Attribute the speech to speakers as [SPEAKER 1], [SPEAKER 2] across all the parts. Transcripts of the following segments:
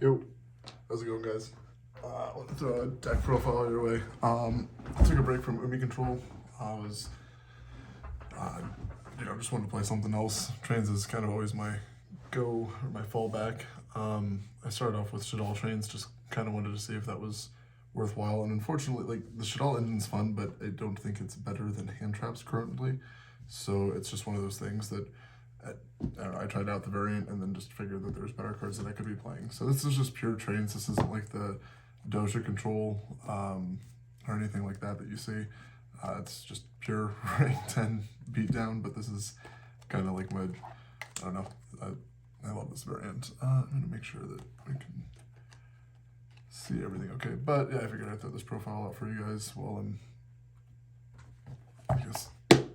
[SPEAKER 1] Yo, how's it going, guys? I want to throw a deck profile your way. I took a break from Umi Control. I was, just wanted to play something else. Trains is kind of always my go or my fallback. I started off with Shadal Trains, just kind of wanted to see if that was worthwhile. And unfortunately, like the Shadal engine's fun, but I don't think it's better than Hand Traps currently. So it's just one of those things that I tried out the variant and then just figured that there's better cards that I could be playing. So this is just pure trains. This isn't like the Doja Control or anything like that you see. It's just pure rank 10 beatdown, but this is kind of like my, I don't know, I love this variant. I'm going to make sure that we can see everything okay. But yeah, I figured I'd throw this profile out for you guys while I'm, I guess,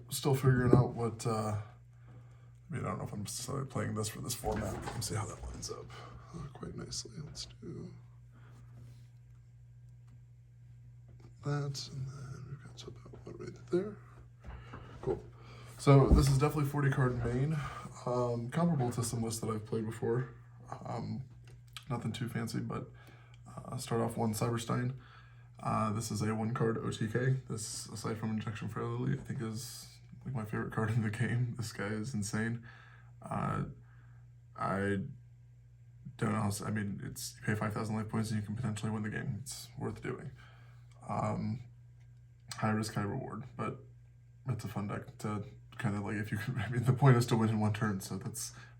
[SPEAKER 1] still figuring out what, I don't know if I'm necessarily playing this for this format, but let's see how that lines up quite nicely. Let's do that, and then we've got about one right there. Cool. So this is definitely 40 card main, comparable to some lists that I've played before. Nothing too fancy, but start off one Cyberstein. This is a 1 card OTK. This, aside from Injection for Lily, I think is like my favorite card in the game. This guy is insane. I don't know how, I mean, it's, you pay 5,000 life points and you can potentially win the game. It's worth doing. High risk, high reward, but it's a fun deck to kind of like, if you can, I mean, the point is to win in one turn, so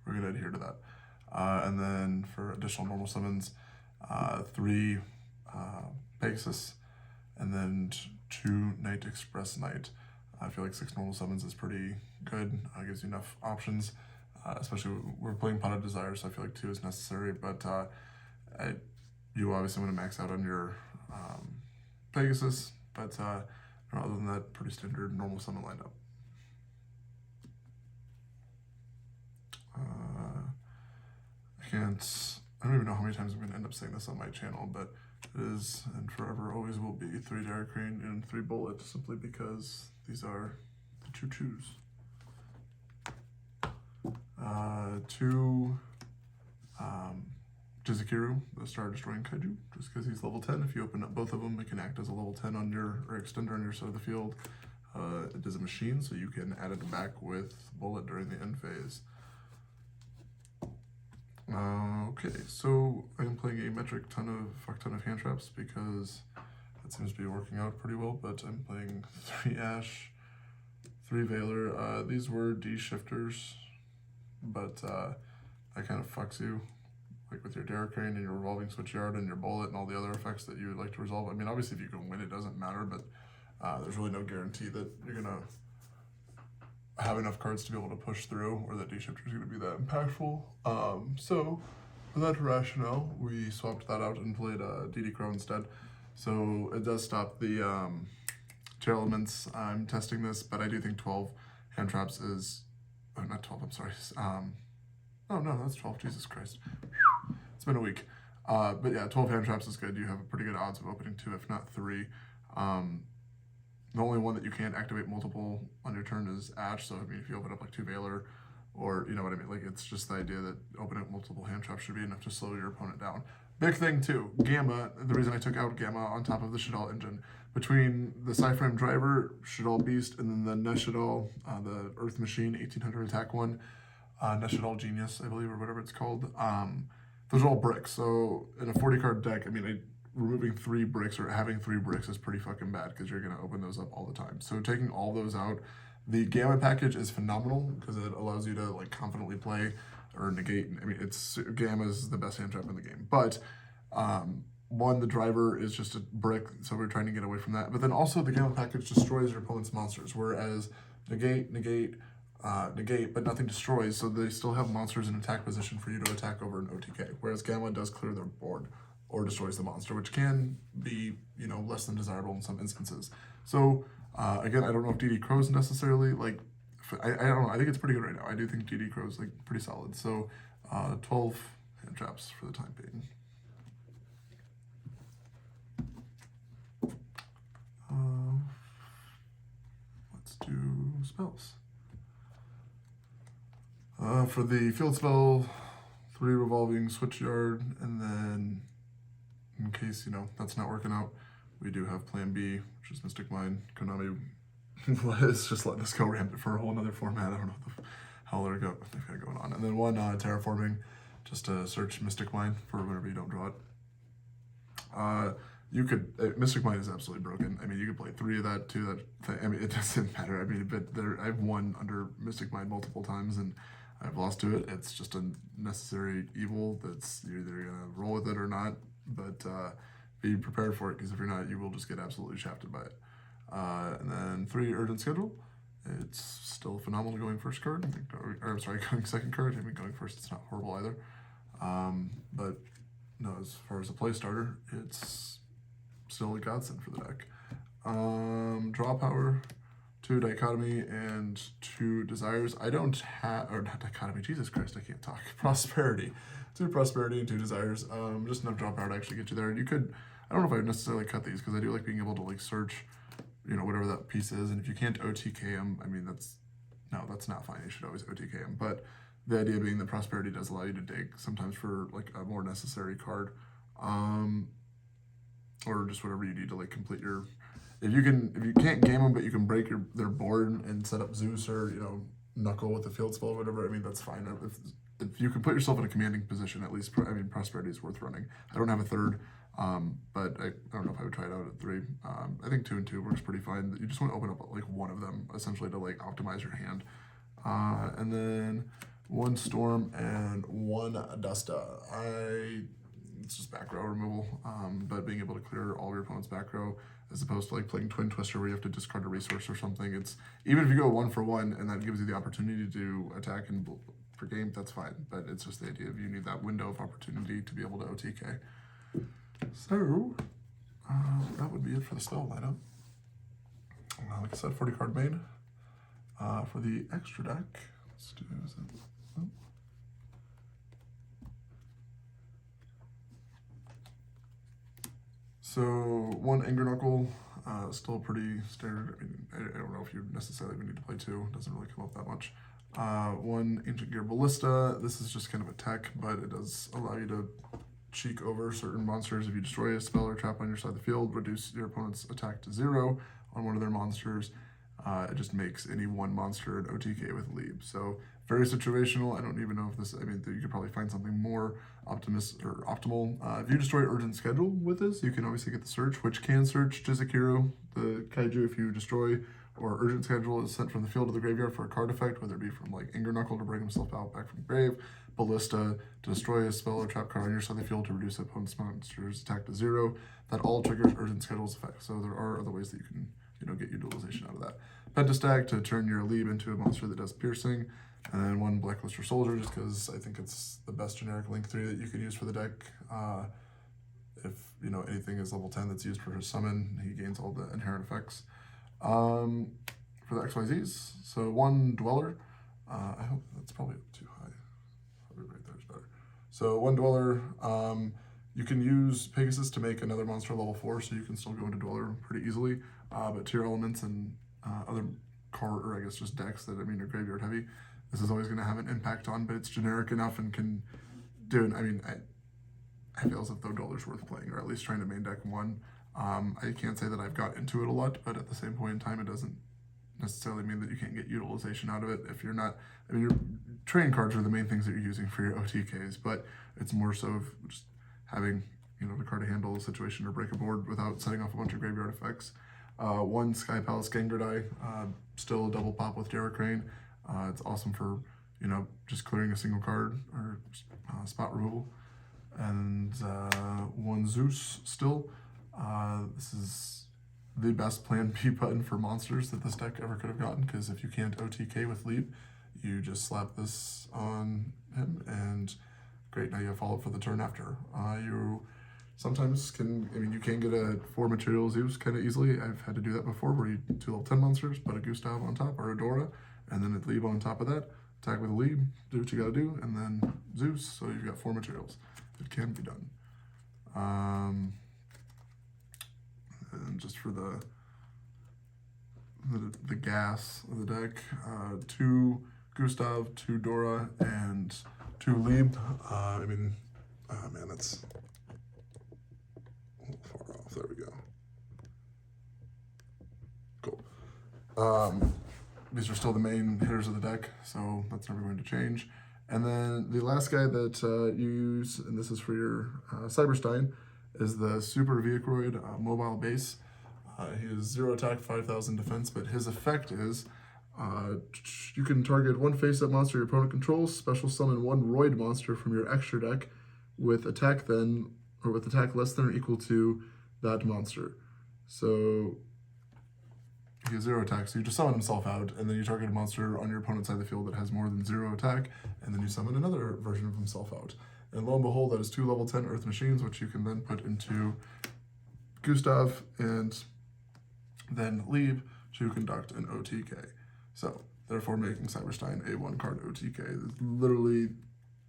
[SPEAKER 1] we're gonna adhere to that. And then for additional normal summons, 3 Pegasus, and then 2 Night Express Knight. I feel like 6 normal summons is pretty good. Gives you enough options, especially we're playing Pot of Desire, so I feel like 2 is necessary, but you obviously want to max out on your Pegasus, but other than that, pretty standard normal summon lineup. I don't even know how many times I'm going to end up saying this on my channel, but it is and forever always will be 3 Derek Crane and 3 Bullet, simply because these are the 2 twos. 2 Jizukiru, the Star Destroying Kaiju, just because he's level 10. If you open up both of them, it can act as a level 10 on your, or extender on your side of the field. It is a machine, so you can add it back with Bullet during the end phase. Okay, so I'm playing a fuck ton of hand traps because that seems to be working out pretty well, but I'm playing 3 Ash, 3 Valor. These were D-shifters, but that kind of fucks you, like with your Derek Crane and your Revolving Switchyard and your Bullet and all the other effects that you would like to resolve. I mean, obviously if you can win, it doesn't matter, but there's really no guarantee that you're gonna have enough cards to be able to push through, or that D-shifter is going to be that impactful. So for that rationale, we swapped that out and played DD Crow instead. So it does stop the Chair Elements. I'm testing this, but I do think 12 hand traps is, oh, not 12, I'm sorry. Oh no, that's 12, Jesus Christ. It's been a week. But yeah, 12 hand traps is good. You have a pretty good odds of opening 2, if not 3. The only one that you can't activate multiple on your turn is Ash, so I mean, if you open up like 2 Valor, or you know what I mean, like it's just the idea that opening up multiple hand traps should be enough to slow your opponent down. Big thing too, Gamma, the reason I took out Gamma on top of the Shadal engine, between the Cyframe driver, Shadal Beast, and then the Neshadal, the Earth Machine 1800 attack one, Neshadal Genius, I believe, or whatever it's called, those are all bricks. So in a 40 card deck, I mean, removing 3 bricks or having 3 bricks is pretty fucking bad because you're going to open those up all the time. So taking all those out, the Gamma package is phenomenal because it allows you to like confidently play or negate. I mean, Gamma is the best hand trap in the game. But one, the driver is just a brick, so we're trying to get away from that. But then also the Gamma package destroys your opponent's monsters, whereas negate, but nothing destroys, so they still have monsters in attack position for you to attack over an OTK, whereas Gamma does clear their board or destroys the monster, which can be, less than desirable in some instances. So, again, I don't know if DD Crow's necessarily, like, I don't know, I think it's pretty good right now. I do think DD Crow's, like, pretty solid. So, 12 hand traps for the time being. Let's do spells. For the field spell, 3 revolving switchyard, and then in case, you know, that's not working out, we do have plan B, which is Mystic Mine. Konami was just letting us go rampant for a whole another format. I don't know what the hell they've got going on. And then 1 terraforming, just to search Mystic Mine for whenever you don't draw it. You could, Mystic Mine is absolutely broken. I mean, you could play 3 of that, 2 of that thing. I mean, it doesn't matter. I mean, but I've won under Mystic Mine multiple times, and I've lost to it. It's just a necessary evil that's, you're either going to roll with it or not, but be prepared for it, because if you're not, you will just get absolutely shafted by it. And then 3 Urgent Schedule. It's still phenomenal going first card. Or I'm sorry, going second card. I mean, going first, it's not horrible either. But no, as far as a play starter, it's still a godsend for the deck. Draw power, 2 Dichotomy, and 2 Desires. I don't have, or not Dichotomy, Jesus Christ, I can't talk. Prosperity. 2 Prosperity and 2 Desires. Just enough draw power to actually get you there. You could, I don't know if I would necessarily cut these, because I do like being able to like search, you know, whatever that piece is, and if you can't OTK them, I mean, that's not fine. You should always OTK them, but the idea being that Prosperity does allow you to dig sometimes for like a more necessary card, or just whatever you need to like complete your, if you can't game them, but you can break their board and set up Zeus, or, you know, Knuckle with the field spell or whatever, I mean, that's fine. If you can put yourself in a commanding position, at least, I mean, Prosperity is worth running. I don't have a 3rd, but I don't know if I would try it out at 3. I think 2 and 2 works pretty fine. You just want to open up like 1 of them, essentially, to like optimize your hand. And then 1 Storm and 1 Adusta. It's just back row removal, but being able to clear all your opponent's back row, as opposed to like playing Twin Twister where you have to discard a resource or something. It's, even if you go 1 for 1 and that gives you the opportunity to attack and per game, that's fine. But it's just the idea of you need that window of opportunity to be able to OTK. So, that would be it for the spell lineup. Like I said, 40 card main. For the extra deck, let's do, is it, oh. So 1 Anger Knuckle, still pretty standard. I mean, I don't know if you necessarily even need to play 2. It doesn't really come up that much. 1 Ancient Gear Ballista. This is just kind of a tech, but it does allow you to cheek over certain monsters. If you destroy a spell or trap on your side of the field, reduce your opponent's attack to 0 on one of their monsters. It just makes any 1 monster an OTK with Leap. So very situational. I don't even know if this, I mean, you could probably find something more optimal. If you destroy Urgent Schedule with this, you can obviously get the search, which can search Jizukiro, the kaiju, if you destroy, or Urgent Schedule is sent from the field to the graveyard for a card effect, whether it be from like Anger Knuckle to bring himself out back from the grave, Ballista to destroy a spell or trap card on your side of the field to reduce the opponent's monster's attack to 0. That all triggers Urgent Schedule's effect. So there are other ways that you can, you know, get utilization out of that. Pentastag to turn your Leap into a monster that does piercing, and then 1 Blackluster Soldier, just because I think it's the best generic Link 3 that you can use for the deck. If, you know, anything is level 10 that's used for his summon, he gains all the inherent effects. For the XYZs, so 1 Dweller. I hope that's probably too high. Probably right there is better. So 1 Dweller. You can use Pegasus to make another monster level 4, so you can still go into Dweller pretty easily. But tier elements and other card, or I guess just decks that, I mean, are graveyard heavy, this is always going to have an impact on, but it's generic enough and can do it. I mean, I feel as if though Dweller's worth playing, or at least trying to main deck 1. I can't say that I've got into it a lot, but at the same point in time, it doesn't necessarily mean that you can't get utilization out of it. If you're not, I mean, your trading cards are the main things that you're using for your OTKs, but it's more so of just having, you know, the card to handle a situation or break a board without setting off a bunch of graveyard effects. 1 Sky Palace Gangradai, still a double pop with Derek Crane. It's awesome for, you know, just clearing a single card or spot removal. And 1 Zeus still. This is the best plan B button for monsters that this deck ever could have gotten, because if you can't OTK with Leap, you just slap this on him, and great, now you have follow-up for the turn after. You sometimes can, I mean, you can get a 4 material Zeus kind of easily. I've had to do that before, where you 2 level 10 monsters, put a Gustav on top, or a Dora, and then a Leap on top of that, attack with a Leap, do what you gotta do, and then Zeus, so you've got 4 materials. It can be done. And just for the gas of the deck, 2 Gustav, 2 Dora, and 2 2 Lieb. I mean, oh man, that's a little far off. There we go. Cool. These are still the main hitters of the deck, so that's never going to change. And then the last guy that you use, and this is for your Cyberstein, is the Super Vehicroid mobile base. He is 0 attack, 5,000 defense, but his effect is you can target 1 face-up monster your opponent controls, special summon 1 Roid monster from your extra deck with attack less than or equal to that monster. So he has 0 attack, so you just summon himself out, and then you target a monster on your opponent's side of the field that has more than 0 attack, and then you summon another version of himself out. And lo and behold, that is 2 level 10 Earth Machines, which you can then put into Gustav and then Lieb to conduct an OTK. So, therefore making Cyberstein a 1-card OTK is literally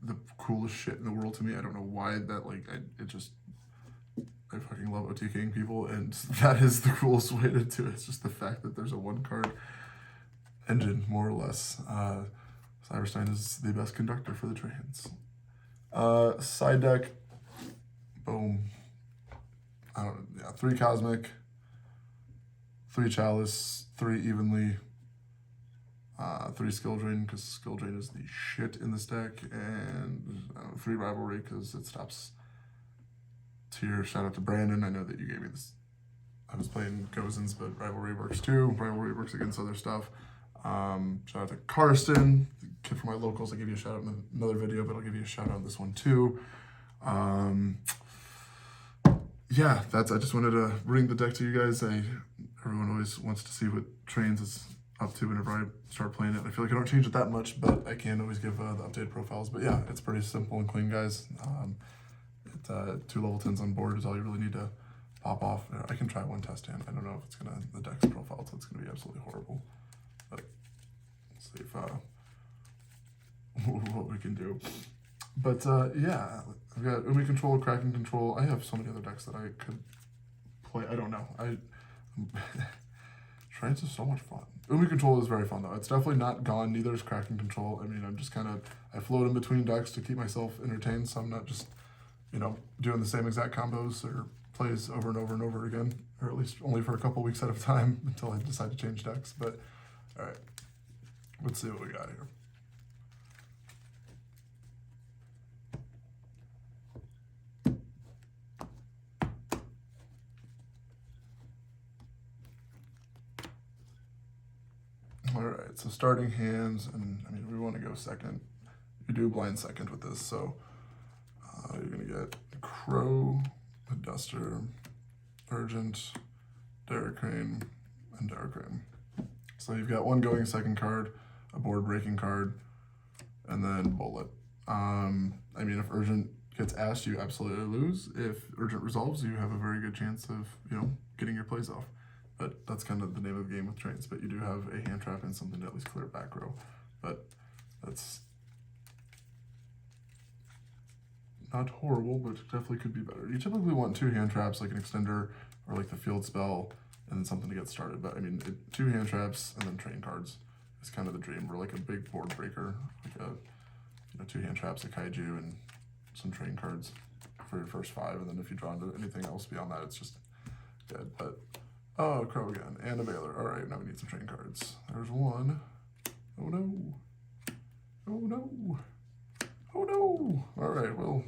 [SPEAKER 1] the coolest shit in the world to me. I don't know why that, I fucking love OTKing people, and that is the coolest way to do it. It's just the fact that there's a 1-card engine, more or less. Cyberstein is the best conductor for the trains. Side deck, boom. 3 Cosmic, 3 Chalice, 3 Evenly, 3 Skill Drain, because Skill Drain is the shit in this deck, and 3 Rivalry, because it stops tier. Shout out to Brandon. I know that you gave me this. I was playing Gozens, but Rivalry works too. Rivalry works against other stuff. Shout out to Karsten, the kid from my locals. I'll give you a shout out in another video, but I'll give you a shout out on this one too. Yeah, I just wanted to bring the deck to you guys. Everyone always wants to see what Trains is up to whenever I start playing it. I feel like I don't change it that much, but I can always give the updated profiles. But yeah, it's pretty simple and clean, guys. 2 level 10s on board is all you really need to pop off. I can try 1 test hand. I don't know if it's the deck's profile, so it's gonna be absolutely horrible. But let's see if what we can do. But yeah, I've got Umi Control, Kraken Control. I have so many other decks that I could play. I don't know. Trains is so much fun. Umi Control is very fun though. It's definitely not gone. Neither is Kraken Control. I mean, I'm just I float in between decks to keep myself entertained, so I'm not just doing the same exact combos or plays over and over and over again, or at least only for a couple weeks at a time until I decide to change decks. But all right, let's see what we got here. All right, so starting hands, and I mean, we want to go second. You do blind second with this, so you're gonna get Crow, a Duster, Urgent, Daracrane, and Daracrane. So you've got 1 going second card, a board breaking card, and then Bullet. I mean, if Urgent gets asked, you absolutely lose. If Urgent resolves, you have a very good chance of, getting your plays off. But that's kind of the name of the game with Trains. But you do have a hand trap and something to at least clear back row. But that's not horrible, but definitely could be better. You typically want 2 hand traps, like an extender or like the field spell, and then something to get started. But I mean, 2 hand traps and then train cards is kind of the dream. Or like a big board breaker, like 2 hand traps, a kaiju, and some train cards for your first 5. And then if you draw into anything else beyond that, it's just dead. But oh, Crow again, and a Baylor. All right, now we need some train cards. There's 1. Oh no. Oh no. Oh no. All right, well,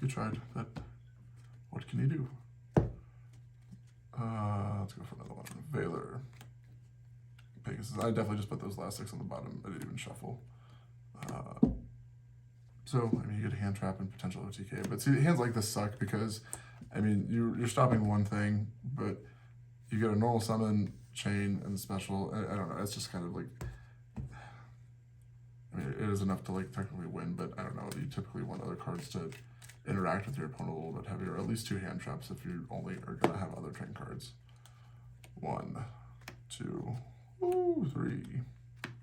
[SPEAKER 1] you tried, but what can you do? Let's go for another one. Baylor. Pegasus. I definitely just put those last 6 on the bottom. I didn't even shuffle. So, I mean, you get a hand trap and potential OTK. But see, hands like this suck because, I mean, you're stopping one thing, but you get a normal summon, chain, and special. I don't know. It's just kind of like, I mean, it is enough to technically win, but I don't know. You typically want other cards to interact with your opponent a little bit heavier. At least 2 hand traps if you only are going to have other train cards. 1, 2, 3,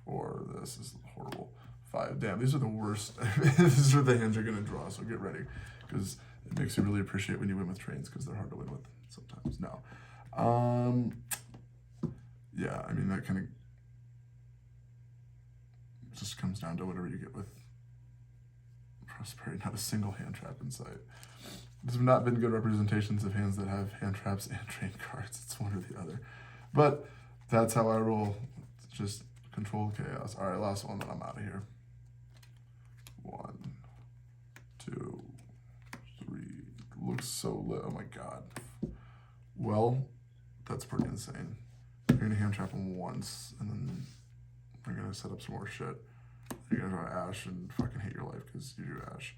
[SPEAKER 1] 4. This is horrible. 5. Damn, these are the worst. These are the hands you're going to draw, so get ready. Because it makes you really appreciate when you win with Trains, because they're hard to win with sometimes. No. Yeah, I mean, that kind of just comes down to whatever you get with Prosperity, not a single hand trap in sight. These have not been good representations of hands that have hand traps and train cards. It's one or the other. But that's how I roll. It's just controlled chaos. All right, last one, then I'm out of here. 1, 2, 3. Looks so lit. Oh my god. Well, that's pretty insane. You're gonna hand trap him once, and then we're gonna set up some more shit. You're gonna draw Ash and fucking hate your life because you do Ash.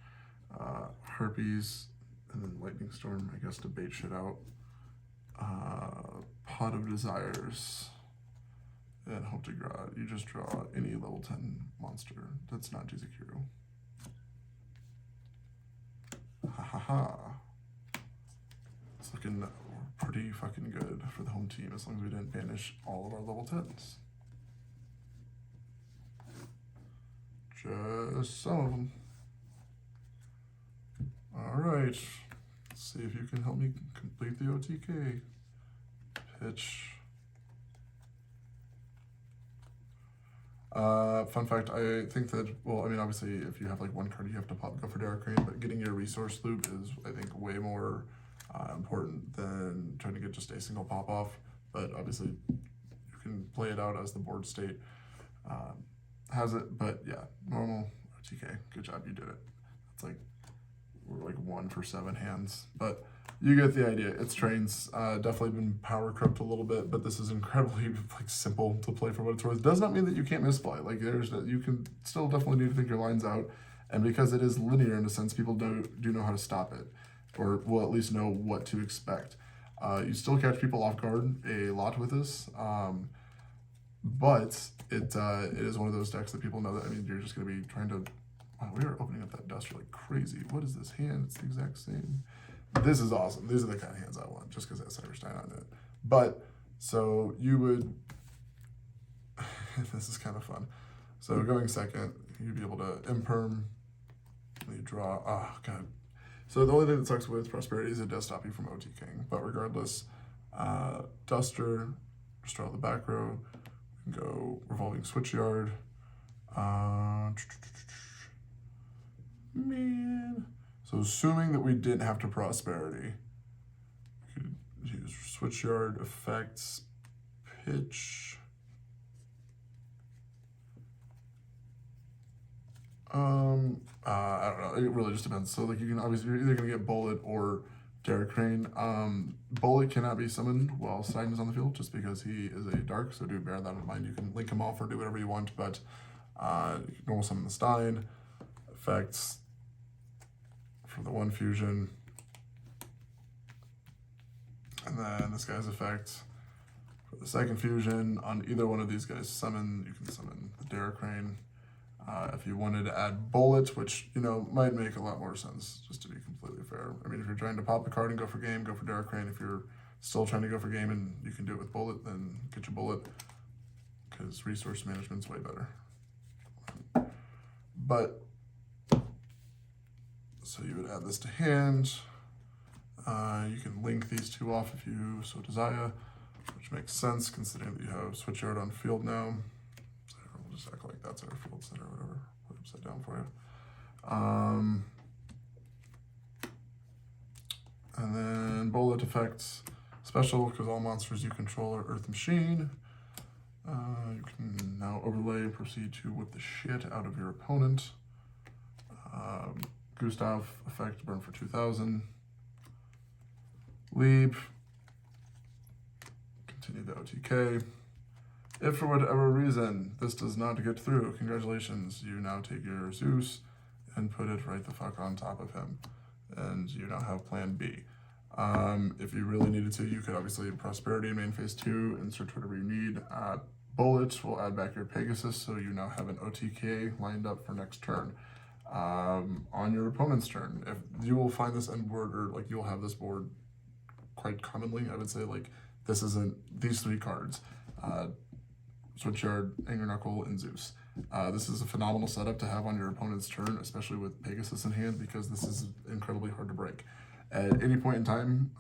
[SPEAKER 1] Herpes, and then Lightning Storm, I guess, to bait shit out. Pot of Desires, and hope to draw. You just draw any level 10 monster that's not Jizukiro. Ha ha ha. It's looking pretty fucking good for the home team as long as we didn't banish all of our level 10s. Just some of them. Alright. Let's see if you can help me complete the OTK. Pitch. Fun fact, I think that, well, I mean, obviously, if you have like one card, you have to go for Derek Crane, but getting your resource loop is, I think, way more important than trying to get just a single pop-off. But obviously, you can play it out as the board state has it. But yeah, normal OTK. Good job, you did it. It's like, we're like 1 for 7 hands. But you get the idea. It's trains. Definitely been power crept a little bit, but this is incredibly like simple to play for what it's worth. Does not mean that you can't misplay. Like you can still definitely need to think your lines out, and because it is linear in a sense, people do know how to stop it, or will at least know what to expect. You still catch people off guard a lot with this, but it is one of those decks that people know that. I mean, you're just going to be trying to. Wow, we are opening up that duster like crazy. What is this hand? It's the exact same. This is awesome. These are the kind of hands I want, just because it has Cyberstein on it. But, so you would, this is kind of fun. So going second, you'd be able to imperm, you draw, oh god. So the only thing that sucks with Prosperity is it does stop you from OTKing. But regardless, Duster, just draw the back row, we can go Revolving Switchyard. Man. So assuming that we didn't have to Prosperity, we could use Switchyard, effects, pitch. I don't know. It really just depends. So like you can obviously, you're either gonna get Bullet or Derek Crane. Bullet cannot be summoned while Stein is on the field just because he is a dark. So do bear that in mind. You can link him off or do whatever you want, but you can normal summon the Stein. Effects. For the 1 fusion, and then this guy's effect for the 2nd fusion. On either one of these guys summon, you can summon the Derek Crane. If you wanted to add Bullet, which, you know, might make a lot more sense, just to be completely fair. I mean, if you're trying to pop a card and go for game, go for Derek Crane. If you're still trying to go for game and you can do it with Bullet, then get your Bullet, because resource management's way better. But so you would add this to hand. You can link these 2 off if you so desire, which makes sense considering that you have Switchyard on field now. So we'll just act like that's our field center or whatever. Put it upside down for you. And then Bullet effects special because all monsters you control are Earth Machine. You can now overlay and proceed to whip the shit out of your opponent. Gustav effect, burn for 2,000. Leap. Continue the OTK. If for whatever reason this does not get through, congratulations, you now take your Zeus and put it right the fuck on top of him. And you now have plan B. If you really needed to, you could obviously Prosperity in main phase 2 and search whatever you need. Bullet will add back your Pegasus, so you now have an OTK lined up for next turn. On your opponent's turn, if you will find this end board, or like you'll have this board quite commonly, I would say, like this isn't these 3 cards, Switchyard, Anger Knuckle, and Zeus. This is a phenomenal setup to have on your opponent's turn, especially with Pegasus in hand, because this is incredibly hard to break. At any point in time,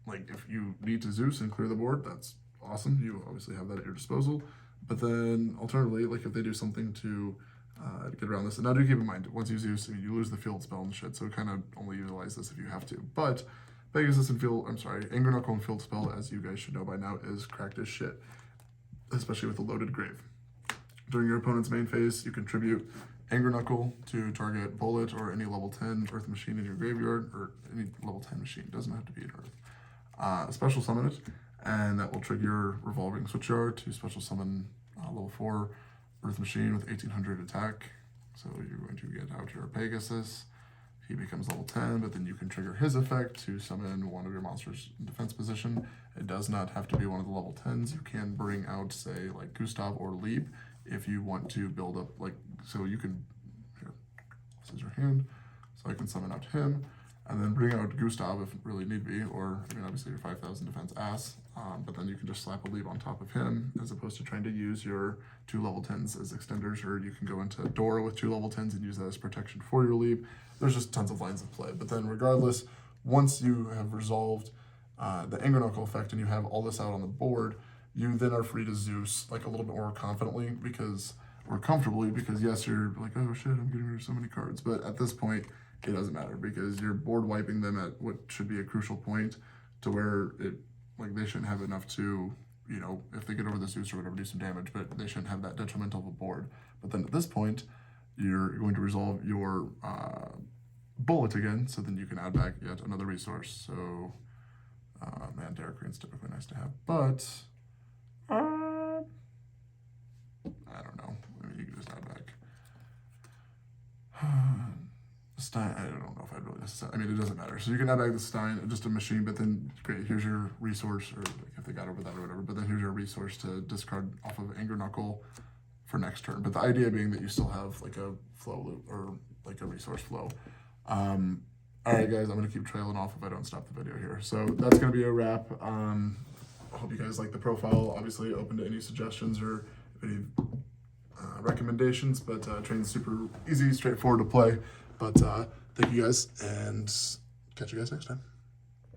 [SPEAKER 1] like if you need to Zeus and clear the board, that's awesome. You obviously have that at your disposal. But then alternatively, like if they do something to get around this. And now do keep in mind, once you Zeus, I mean, you lose the field spell and shit, so kind of only utilize this if you have to. But Pegasus and Anger Knuckle and field spell, as you guys should know by now, is cracked as shit, especially with the loaded grave. During your opponent's main phase, you contribute Anger Knuckle to target Bullet or any level 10 Earth machine in your graveyard, or any level 10 machine, doesn't have to be an Earth. Special summon it, and that will trigger your Revolving Switchyard to special summon level 4 Earth machine with 1800 attack. So you're going to get out your Pegasus. He becomes level 10, but then you can trigger his effect to summon one of your monsters in defense position. It does not have to be one of the level 10s. You can bring out, say, like Gustav or Lieb if you want to build up, like, so you can, here, this is your hand, so I can summon out him, and then bring out Gustav if really need be, or, I mean, obviously your 5,000 defense ass, but then you can just slap a Lieb on top of him, as opposed to trying to use your 2 level 10s as extenders, or you can go into Dora with 2 level 10s and use that as protection for your Lieb. There's just tons of lines of play, but then regardless, once you have resolved the Anger Knuckle effect and you have all this out on the board, you then are free to Zeus like a little bit more confidently or comfortably, because yes, you're like, oh shit, I'm getting rid of so many cards, but at this point, it doesn't matter because you're board wiping them at what should be a crucial point to where they shouldn't have enough to, you know, if they get over the Zeus or whatever, do some damage, but they shouldn't have that detrimental of a board. But then at this point, you're going to resolve your Bullet again, so then you can add back yet another resource. So, man, Derek Green's typically nice to have, but I don't know. I mean, you can just add back Stein. I don't know if I'd really necessarily. I mean, it doesn't matter. So you can add back the Stein, just a machine, but then great. Here's your resource, or like if they got over that or whatever. But then here's your resource to discard off of Anger Knuckle for next turn. But the idea being that you still have like a flow loop or like a resource flow. All right, guys, I'm gonna keep trailing off if I don't stop the video here. So that's gonna be a wrap. I hope you guys like the profile. Obviously, open to any suggestions or any recommendations. But train's super easy, straightforward to play. But thank you guys, and catch you guys next time.